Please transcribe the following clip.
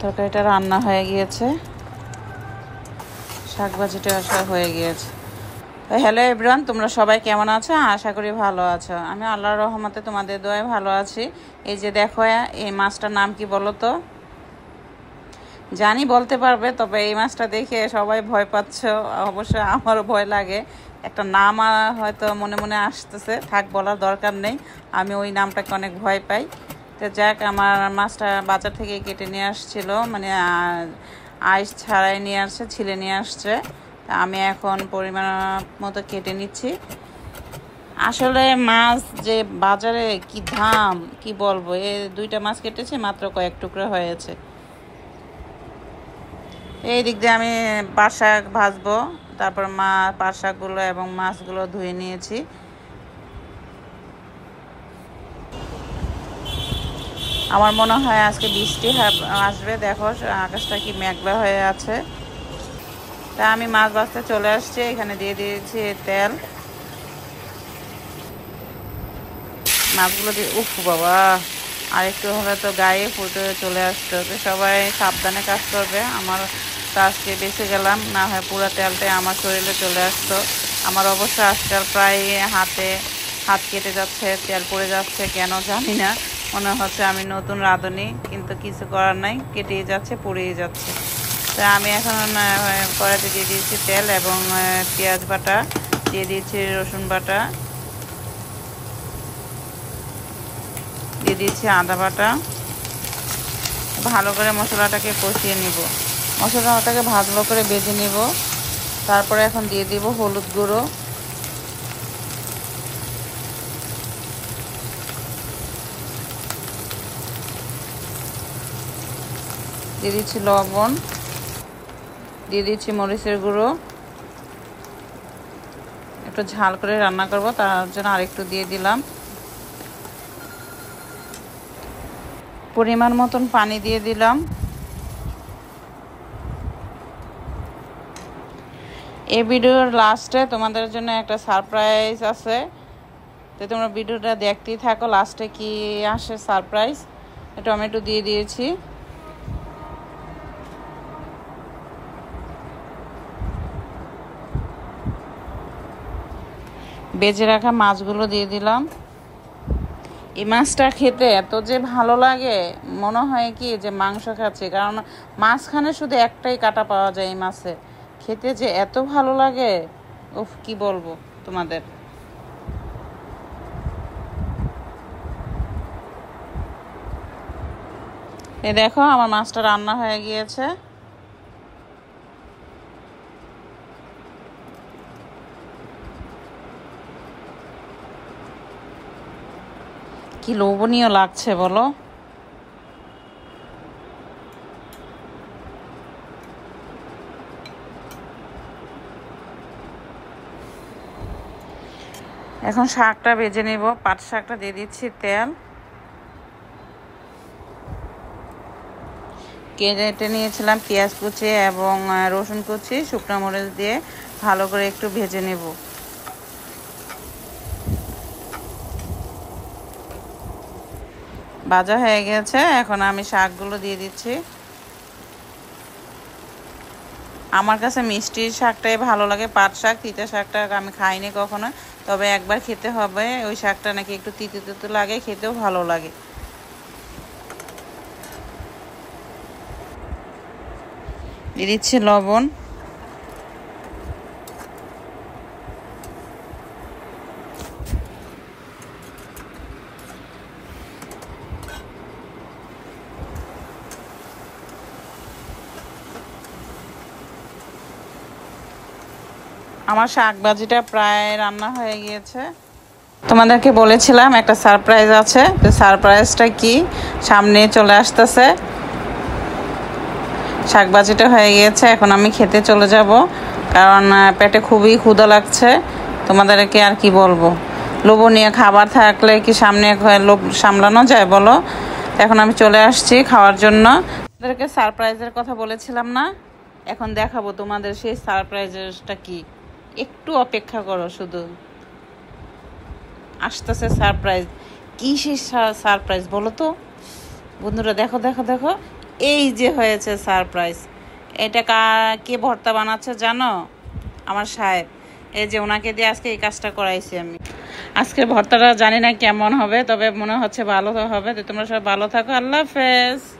তরকারিটা রান্না হয়ে গিয়েছে, শাক ভাজিটা আসা হয়ে গিয়েছে। হ্যালো এভরিওয়ান, তোমরা সবাই কেমন আছো? আশা করি ভালো আছো। আমি আল্লাহর রহমতে তোমাদের দোয়ায় ভালো আছি। এই যে দেখো, এই মাছটার নাম কি বলো তো? জানি বলতে পারবে, তবে এই মাছটা দেখে সবাই ভয় পাচ্ছ, অবশ্য আমারও ভয় লাগে। একটা নাম হয়তো মনে মনে আসতেছে, থাক বলার দরকার নেই। আমি ওই নামটাকে অনেক ভয় পাই। তো যাক, আমার মাছটা বাজার থেকে কেটে নিয়ে আসছিল, মানে আইস ছাড়াই নিয়ে আসছে, ছিলে নিয়ে আসছে। আমি এখন পরিমাণ মতো কেটে নিচ্ছি। আসলে মাছ যে বাজারে কি দাম, কি বলবো। এই দুইটা মাছ কেটেছে, মাত্র কয়েক টুকরো হয়েছে। এই দিক দিয়ে আমি পাট শাক ভাজবো, তারপর পাট শাকগুলো এবং মাছগুলো ধুয়ে নিয়েছি। আমার মনে হয় আজকে বৃষ্টি আসবে। দেখো আকাশটা কি মেঘলা হয়ে আছে। তা আমি মাছ ভাজতে চলে আসছি, এখানে দিয়ে দিয়েছি তেল। মাছগুলো দিয়ে উফ বাবা, আর একটু হলে তো গায়ে ফুটে চলে আসতো। তো সবাই সাবধানে কাজ করবে। আমার তো আজকে বেঁচে গেলাম, না হয় পুরো তেলটাই আমার শরীরে চলে আসতো। আমার অবশ্য আজকাল প্রায় হাত কেটে যাচ্ছে, তেল পড়ে যাচ্ছে, কেন জানি না। মনে হচ্ছে আমি নতুন রাঁধুনি, কিন্তু কিছু করার নাই, কেটেই যাচ্ছে, পড়েই যাচ্ছে। তো আমি এখন কড়াইতে দিয়ে দিয়েছি তেল এবং পেঁয়াজ বাটা, দিয়ে দিয়েছি রসুন বাটা, দিয়ে দিচ্ছি আদা বাটা। ভালো করে মশলাটাকে কষিয়ে নিব। মশলাটাকে ভালো করে ভেজে নিব। তারপরে এখন দিয়ে দিব হলুদ গুঁড়ো, দিয়ে দিচ্ছি লবণ, দিয়ে দিচ্ছি মরিচের গুঁড়ো। একটু ঝাল করে রান্না করব, তার জন্য আরেকটু দিয়ে দিলাম। পরিমাণ মতন পানি দিয়ে দিলাম। এই ভিডিওর লাস্টে তোমাদের জন্য একটা সারপ্রাইজ আছে, তো তোমরা ভিডিওটা দেখতেই থাকো। লাস্টে কি আসে সারপ্রাইজ। টমেটো দিয়ে দিয়েছি, বেজে রাখা মাছগুলো দিয়ে দিলাম। এই মাছটা খেতে এত যে ভালো লাগে, মনে হয় কি যে মাংস খাচ্ছি, কারণ মাঝখানে শুধু একটাই কাটা পাওয়া যায় এই মাছে। খেতে যে এত ভালো লাগে, উফ কি বলবো তোমাদের। এই দেখো, আমার মাছটা রান্না হয়ে গিয়েছে। কি লোভনীয় লাগছে বলো। এখন শাকটা ভেজে নিব। পাট শাকটা দিয়ে দিচ্ছি তেল, কেটে নিয়েছিলাম পেঁয়াজ কুচি এবং রসুন কুচি, শুকনো মরিচ দিয়ে ভালো করে একটু ভেজে নেব। ভাজা হয়ে গেছে, এখন আমি শাকগুলো দিয়ে দিচ্ছি। আমার কাছে মিষ্টি শাকটাই ভালো লাগে। পাট শাক, তিতা শাকটা আমি খাইনি কখনো, তবে একবার খেতে হবে। ওই শাকটা নাকি একটু তিতো তিতো লাগে, খেতেও ভালো লাগে। দিয়ে দিচ্ছি লবণ, আমার শাক ভাজিটা প্রায় রান্না হয়ে গিয়েছে। তোমাদেরকে বলেছিলাম একটা সারপ্রাইজ আছে, তো সারপ্রাইজটা কি সামনে চলে আসতেছে। শাক ভাজিটা হয়ে গিয়েছে, এখন আমি খেতে চলে যাব, কারণ পেটে খুবই ক্ষুধা লাগছে। তোমাদেরকে আর কি বলবো, লোভনীয় খাবার থাকলে কি সামনে লোভ সামলানো যায় বলো। এখন আমি চলে আসছি খাওয়ার জন্য। তোমাদেরকে সারপ্রাইজের কথা বলেছিলাম না, এখন দেখাবো তোমাদের সেই সারপ্রাইজটা কি। একটু অপেক্ষা করো, শুধু আসতেছে সারপ্রাইজ। কি সেই সারপ্রাইজ বলো তো বন্ধুরা? দেখো দেখো দেখো, এই যে হয়েছে সারপ্রাইজ। এটা কে ভর্তা বানাচ্ছে জানো? আমার সাহেব। এই যে ওনাকে দিয়ে আজকে এই কাজটা করাইছি আমি। আজকের ভর্তাটা জানি না কেমন হবে, তবে মনে হচ্ছে ভালো হবে। তো তোমরা সব ভালো থাকো, আল্লাহ হাফেজ।